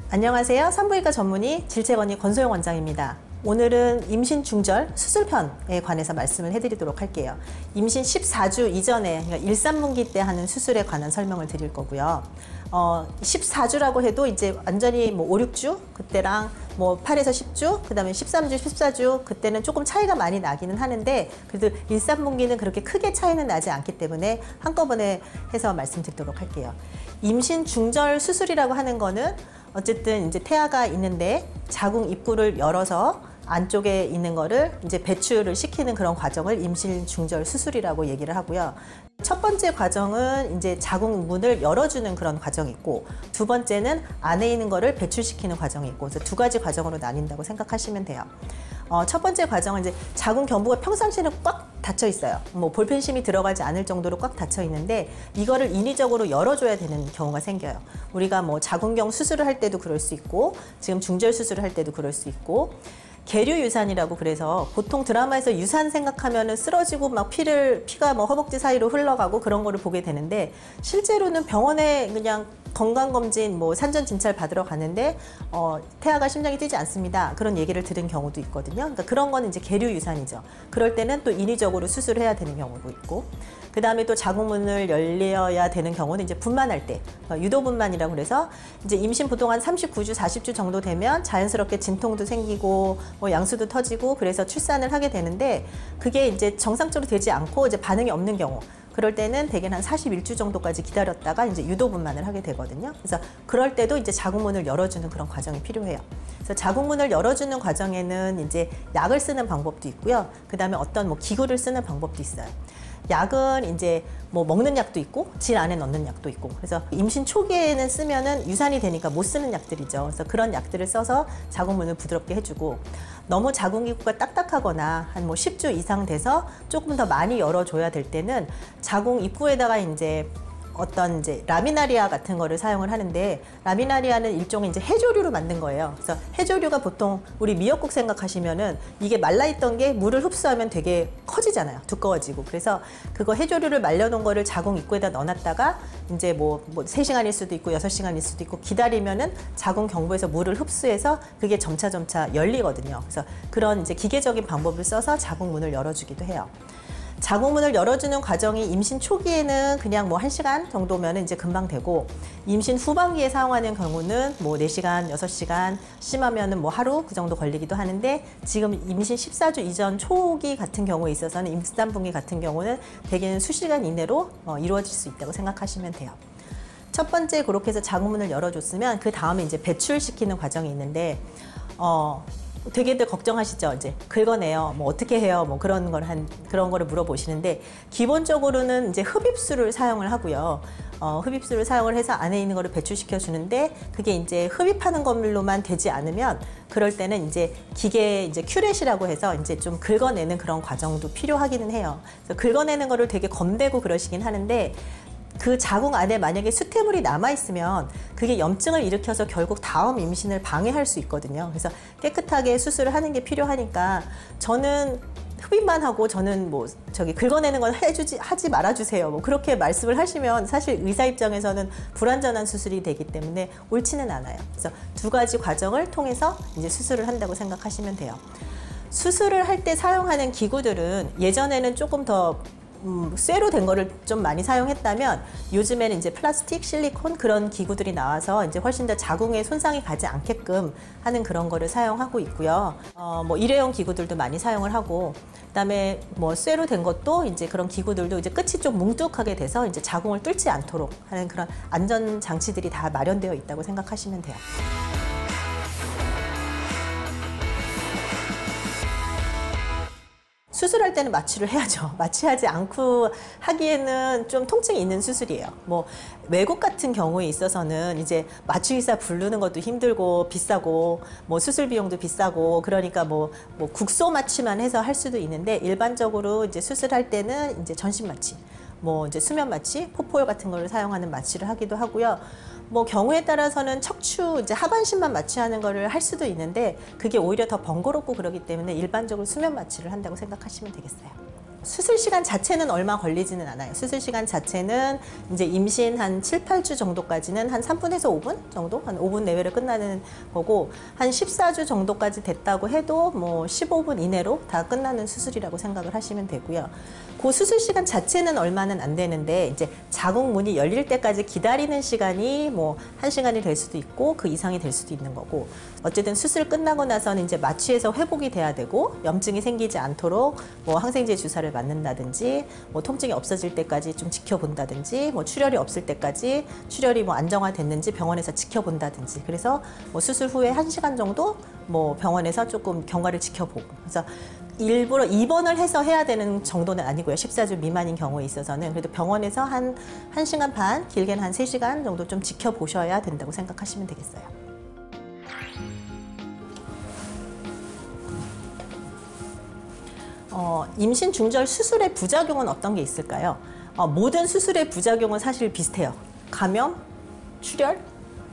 안녕하세요. 산부인과 전문의 질체건의 권소영 원장입니다. 오늘은 임신 중절 수술편에 관해서 말씀을 해드리도록 할게요. 임신 14주 이전에, 그러니까 1~3분기 때 하는 수술에 관한 설명을 드릴 거고요. 14주라고 해도 이제 완전히 뭐 5~6주 그때랑 뭐 8에서 10주, 그 다음에 13주, 14주 그때는 조금 차이가 많이 나기는 하는데, 그래도 1~3분기는 그렇게 크게 차이는 나지 않기 때문에 한꺼번에 해서 말씀드리도록 할게요. 임신 중절 수술이라고 하는 거는 어쨌든 이제 태아가 있는데 자궁 입구를 열어서 안쪽에 있는 거를 이제 배출을 시키는 그런 과정을 임신 중절 수술이라고 얘기를 하고요. 첫 번째 과정은 이제 자궁 문을 열어주는 그런 과정이 있고, 두 번째는 안에 있는 거를 배출시키는 과정이 있고, 그래서 두 가지 과정으로 나뉜다고 생각하시면 돼요. 첫 번째 과정은 이제 자궁 경부가 평상시에는 꽉 닫혀 있어요. 뭐 볼펜심이 들어가지 않을 정도로 꽉 닫혀 있는데, 이거를 인위적으로 열어줘야 되는 경우가 생겨요. 우리가 뭐 자궁경 수술을 할 때도 그럴 수 있고, 지금 중절 수술을 할 때도 그럴 수 있고, 계류 유산이라고, 그래서 보통 드라마에서 유산 생각하면은 쓰러지고 막 피가 뭐 허벅지 사이로 흘러가고 그런 거를 보게 되는데, 실제로는 병원에 그냥 건강검진 뭐 산전 진찰 받으러 가는데 태아가 심장이 뛰지 않습니다, 그런 얘기를 들은 경우도 있거든요. 그러니까 그런 거는 이제 계류 유산이죠. 그럴 때는 또 인위적으로 수술을 해야 되는 경우도 있고, 그 다음에 또 자궁문을 열려야 되는 경우는 이제 분만할 때, 유도분만이라고 그래서 이제 임신 보통 한 39주, 40주 정도 되면 자연스럽게 진통도 생기고 뭐 양수도 터지고 그래서 출산을 하게 되는데, 그게 이제 정상적으로 되지 않고 이제 반응이 없는 경우, 그럴 때는 대개는 한 41주 정도까지 기다렸다가 이제 유도분만을 하게 되거든요. 그래서 그럴 때도 이제 자궁문을 열어주는 그런 과정이 필요해요. 그래서 자궁문을 열어주는 과정에는 이제 약을 쓰는 방법도 있고요. 그 다음에 어떤 뭐 기구를 쓰는 방법도 있어요. 약은 이제 뭐 먹는 약도 있고 질 안에 넣는 약도 있고, 그래서 임신 초기에는 쓰면은 유산이 되니까 못 쓰는 약들이죠. 그래서 그런 약들을 써서 자궁문을 부드럽게 해주고, 너무 자궁기구가 딱딱하거나 한 뭐 10주 이상 돼서 조금 더 많이 열어줘야 될 때는 자궁 입구에다가 이제 어떤 이제 라미나리아 같은 거를 사용을 하는데, 라미나리아는 일종의 이제 해조류로 만든 거예요. 그래서 해조류가 보통 우리 미역국 생각하시면은 이게 말라있던 게 물을 흡수하면 되게 커지잖아요. 두꺼워지고. 그래서 그거 해조류를 말려놓은 거를 자궁 입구에다 넣어놨다가 이제 뭐 3시간일 수도 있고 6시간일 수도 있고 기다리면은 자궁 경부에서 물을 흡수해서 그게 점차 열리거든요. 그래서 그런 이제 기계적인 방법을 써서 자궁 문을 열어주기도 해요. 자궁문을 열어주는 과정이 임신 초기에는 그냥 뭐 1시간 정도면 이제 금방 되고, 임신 후반기에 사용하는 경우는 뭐 4시간, 6시간, 심하면은 뭐 하루 그 정도 걸리기도 하는데, 지금 임신 14주 이전 초기 같은 경우에 있어서는, 임신 3분기 같은 경우는 대개는 수시간 이내로 이루어질 수 있다고 생각하시면 돼요. 첫 번째 그렇게 해서 자궁문을 열어줬으면 그 다음에 이제 배출시키는 과정이 있는데, 되게들 걱정하시죠. 이제 긁어내요. 뭐 어떻게 해요? 뭐 그런 거를 물어보시는데, 기본적으로는 이제 흡입술을 사용을 하고요. 흡입술을 사용을 해서 안에 있는 거를 배출시켜 주는데, 그게 이제 흡입하는 걸로만 되지 않으면 그럴 때는 이제 기계 이제 큐렛이라고 해서 이제 좀 긁어내는 그런 과정도 필요하기는 해요. 그래서 긁어내는 거를 되게 겁내고 그러시긴 하는데, 그 자궁 안에 만약에 수태물이 남아있으면 그게 염증을 일으켜서 결국 다음 임신을 방해할 수 있거든요. 그래서 깨끗하게 수술을 하는 게 필요하니까, 저는 흡입만 하고 저는 뭐 긁어내는 건 하지 말아주세요, 뭐 그렇게 말씀을 하시면 사실 의사 입장에서는 불완전한 수술이 되기 때문에 옳지는 않아요. 그래서 두 가지 과정을 통해서 이제 수술을 한다고 생각하시면 돼요. 수술을 할 때 사용하는 기구들은 예전에는 조금 더 쇠로 된 거를 좀 많이 사용했다면, 요즘에는 이제 플라스틱, 실리콘 그런 기구들이 나와서 이제 훨씬 더 자궁에 손상이 가지 않게끔 하는 그런 거를 사용하고 있고요. 뭐 일회용 기구들도 많이 사용을 하고, 그다음에 뭐 쇠로 된 것도 이제 그런 기구들도 이제 끝이 좀 뭉툭하게 돼서 이제 자궁을 뚫지 않도록 하는 그런 안전 장치들이 다 마련되어 있다고 생각하시면 돼요. 수술할 때는 마취를 해야죠. 마취하지 않고 하기에는 좀 통증이 있는 수술이에요. 뭐 외국 같은 경우에 있어서는 이제 마취의사 부르는 것도 힘들고 비싸고, 뭐 수술 비용도 비싸고, 그러니까 뭐 국소 마취만 해서 할 수도 있는데, 일반적으로 이제 수술할 때는 이제 전신 마취, 뭐 이제 수면 마취, 포포올 같은 거를 사용하는 마취를 하기도 하고요. 뭐 경우에 따라서는 척추 이제 하반신만 마취하는 거를 할 수도 있는데, 그게 오히려 더 번거롭고 그러기 때문에 일반적으로 수면 마취를 한다고 생각하시면 되겠어요. 수술 시간 자체는 얼마 걸리지는 않아요. 수술 시간 자체는 이제 임신 한 7, 8주 정도까지는 한 3분에서 5분 정도? 한 5분 내외로 끝나는 거고, 한 14주 정도까지 됐다고 해도 뭐 15분 이내로 다 끝나는 수술이라고 생각을 하시면 되고요. 그 수술 시간 자체는 얼마는 안 되는데, 이제 자궁문이 열릴 때까지 기다리는 시간이 뭐 1시간이 될 수도 있고 그 이상이 될 수도 있는 거고, 어쨌든 수술 끝나고 나서는 이제 마취해서 회복이 돼야 되고, 염증이 생기지 않도록 뭐 항생제 주사를 맞는다든지, 뭐 통증이 없어질 때까지 좀 지켜본다든지, 뭐 출혈이 없을 때까지 출혈이 뭐 안정화됐는지 병원에서 지켜본다든지, 그래서 뭐 수술 후에 1시간 정도 뭐 병원에서 조금 경과를 지켜보고, 그래서 일부러 입원을 해서 해야 되는 정도는 아니고요. 14주 미만인 경우에 있어서는 그래도 병원에서 한 1시간 반, 길게는 한 3시간 정도 좀 지켜보셔야 된다고 생각하시면 되겠어요. 임신 중절 수술의 부작용은 어떤 게 있을까요? 모든 수술의 부작용은 사실 비슷해요. 감염, 출혈,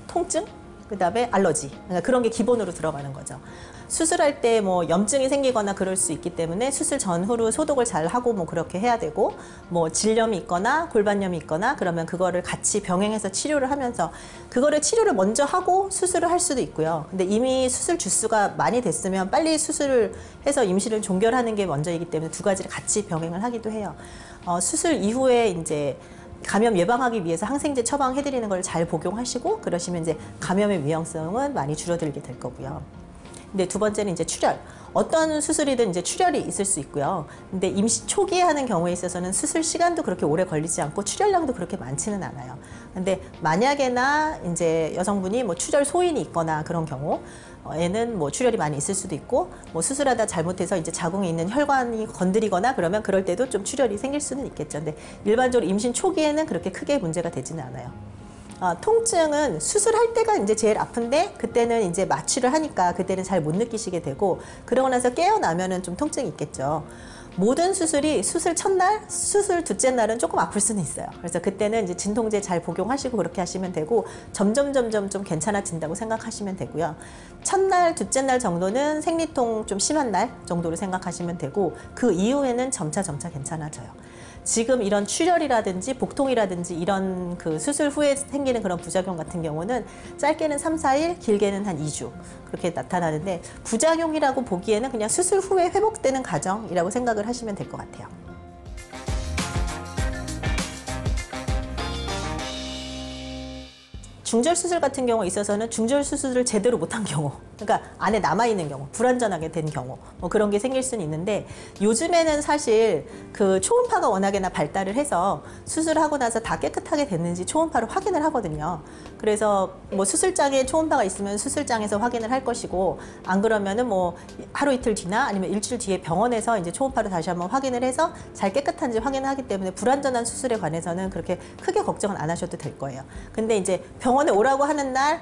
통증, 그 다음에 알러지, 그러니까 그런 게 기본으로 들어가는 거죠. 수술할 때 뭐 염증이 생기거나 그럴 수 있기 때문에 수술 전후로 소독을 잘 하고 뭐 그렇게 해야 되고, 뭐 질염이 있거나 골반염이 있거나 그러면 그거를 같이 병행해서 치료를 하면서, 그거를 치료를 먼저 하고 수술을 할 수도 있고요. 근데 이미 수술 주수가 많이 됐으면 빨리 수술을 해서 임신을 종결하는 게 먼저이기 때문에 두 가지를 같이 병행을 하기도 해요. 수술 이후에 이제 감염 예방하기 위해서 항생제 처방해드리는 걸 잘 복용하시고 그러시면 이제 감염의 위험성은 많이 줄어들게 될 거고요. 근데 두 번째는 이제 출혈. 어떤 수술이든 이제 출혈이 있을 수 있고요. 근데 임신 초기에 하는 경우에 있어서는 수술 시간도 그렇게 오래 걸리지 않고 출혈량도 그렇게 많지는 않아요. 근데 만약에나 이제 여성분이 뭐 출혈 소인이 있거나 그런 경우에는 뭐 출혈이 많이 있을 수도 있고, 뭐 수술하다 잘못해서 이제 자궁에 있는 혈관이 건드리거나 그러면 그럴 때도 좀 출혈이 생길 수는 있겠죠. 근데 일반적으로 임신 초기에는 그렇게 크게 문제가 되지는 않아요. 통증은 수술할 때가 이제 제일 아픈데, 그때는 이제 마취를 하니까 그때는 잘 못 느끼시게 되고, 그러고 나서 깨어나면은 좀 통증이 있겠죠. 모든 수술이 수술 첫날, 수술 둘째 날은 조금 아플 수는 있어요. 그래서 그때는 이제 진통제 잘 복용하시고 그렇게 하시면 되고, 점점 좀 괜찮아진다고 생각하시면 되고요. 첫날, 둘째 날 정도는 생리통 좀 심한 날 정도로 생각하시면 되고, 그 이후에는 점차 괜찮아져요. 지금 이런 출혈이라든지 복통이라든지 이런 그 수술 후에 생기는 그런 부작용 같은 경우는 짧게는 3, 4일, 길게는 한 2주 그렇게 나타나는데, 부작용이라고 보기에는 그냥 수술 후에 회복되는 과정이라고 생각을 하시면 될 것 같아요. 중절 수술 같은 경우에 있어서는 중절 수술을 제대로 못한 경우, 그러니까 안에 남아있는 경우, 불완전하게 된 경우, 뭐 그런 게 생길 수는 있는데, 요즘에는 사실 그 초음파가 워낙에나 발달을 해서 수술하고 나서 다 깨끗하게 됐는지 초음파로 확인을 하거든요. 그래서 뭐 수술장에 초음파가 있으면 수술장에서 확인을 할 것이고, 안 그러면은 뭐 하루 이틀 뒤나 아니면 일주일 뒤에 병원에서 이제 초음파로 다시 한번 확인을 해서 잘 깨끗한지 확인을 하기 때문에 불완전한 수술에 관해서는 그렇게 크게 걱정은 안 하셔도 될 거예요. 근데 이제 병원에 오라고 하는 날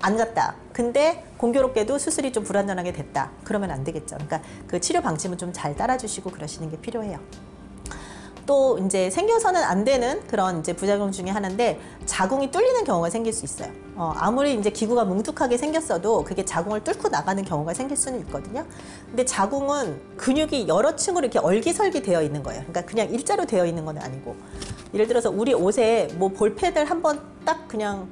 안 갔다. 근데 공교롭게도 수술이 좀 불완전하게 됐다. 그러면 안 되겠죠. 그러니까 그 치료 방침은 좀 잘 따라주시고 그러시는 게 필요해요. 또 이제 생겨서는 안 되는 그런 이제 부작용 중에 하나인데, 자궁이 뚫리는 경우가 생길 수 있어요. 아무리 이제 기구가 뭉툭하게 생겼어도 그게 자궁을 뚫고 나가는 경우가 생길 수는 있거든요. 근데 자궁은 근육이 여러 층으로 이렇게 얼기설기 되어 있는 거예요. 그러니까 그냥 일자로 되어 있는 건 아니고, 예를 들어서 우리 옷에 뭐 볼펜을 한번 딱 그냥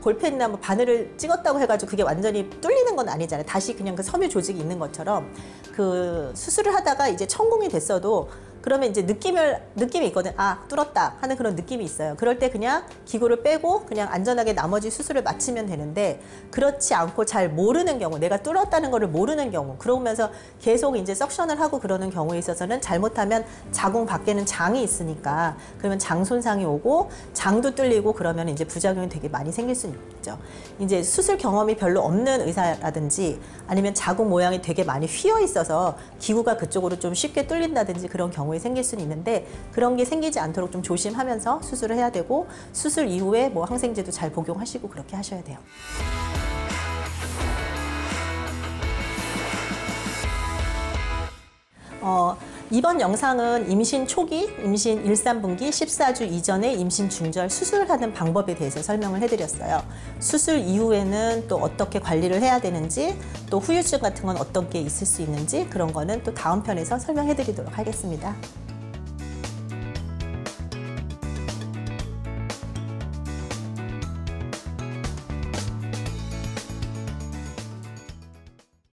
볼펜이나 뭐 바늘을 찍었다고 해가지고 그게 완전히 뚫리는 건 아니잖아요. 다시 그냥 그 섬유 조직이 있는 것처럼, 그 수술을 하다가 이제 천공이 됐어도 그러면 이제 느낌이 있거든. 아, 뚫었다 하는 그런 느낌이 있어요. 그럴 때 그냥 기구를 빼고 그냥 안전하게 나머지 수술을 마치면 되는데, 그렇지 않고 잘 모르는 경우, 내가 뚫었다는 거를 모르는 경우, 그러면서 계속 이제 석션을 하고 그러는 경우에 있어서는 잘못하면 자궁 밖에는 장이 있으니까, 그러면 장 손상이 오고 장도 뚫리고 그러면 이제 부작용이 되게 많이 생길 수 있죠. 이제 수술 경험이 별로 없는 의사라든지, 아니면 자궁 모양이 되게 많이 휘어 있어서 기구가 그쪽으로 좀 쉽게 뚫린다든지 그런 경우에 생길 수는 있는데, 그런 게 생기지 않도록 좀 조심하면서 수술을 해야 되고, 수술 이후에 뭐 항생제도 잘 복용하시고 그렇게 하셔야 돼요. 이번 영상은 임신 초기, 임신 1, 3분기, 14주 이전에 임신 중절 수술하는 방법에 대해서 설명을 해드렸어요. 수술 이후에는 또 어떻게 관리를 해야 되는지, 또 후유증 같은 건 어떤 게 있을 수 있는지, 그런 거는 또 다음 편에서 설명해드리도록 하겠습니다.